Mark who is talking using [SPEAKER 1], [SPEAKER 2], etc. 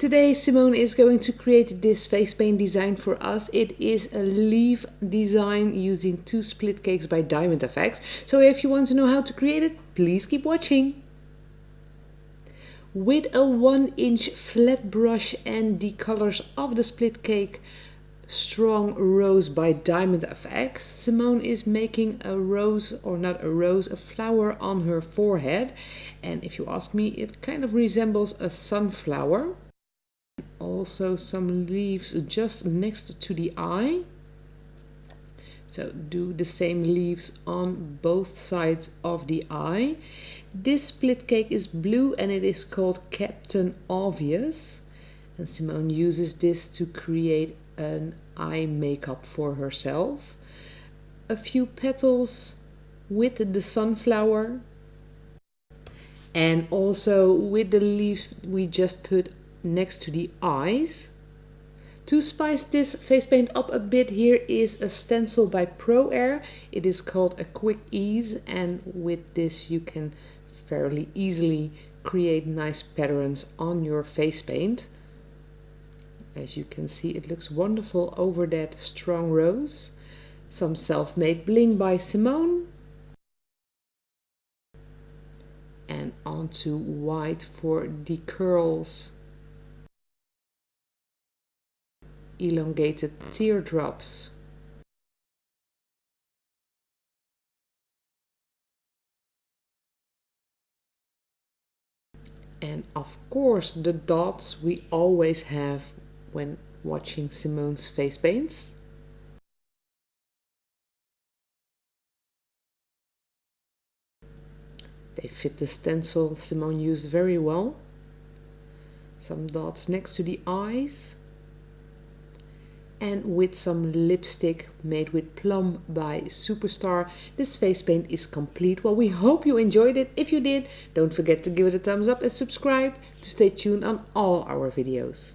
[SPEAKER 1] today Simone is going to create this face paint design for us. It is a leaf design using 2 split cakes by Diamond FX. So if you want to know how to create it, please keep watching. With a 1-inch flat brush and the colors of the split cake Strong Rose by Diamond FX, Simone is making a rose, or not a rose, a flower on her forehead. And if you ask me, it kind of resembles a sunflower. Also some leaves just next to the eye. So do the same leaves on both sides of the eye. This split cake is blue and it is called Captain Obvious. And Simone uses this to create an eye makeup for herself. A few petals with the sunflower. And also with the leaves we just put next to the eyes. To spice this face paint up a bit, here is a stencil by Pro Air. It is called a Quick Ease, and with this you can fairly easily create nice patterns on your face paint. As you can see, it looks wonderful over that Strong Rose. Some self-made bling by Simone. And onto white for the curls. Elongated teardrops. And of course the dots we always have when watching Simone's face paints. They fit the stencil Simone used very well. Some dots next to the eyes. And with some lipstick made with Plum by Superstar, this face paint is complete. Well, we hope you enjoyed it. If you did, don't forget to give it a thumbs up and subscribe to stay tuned on all our videos.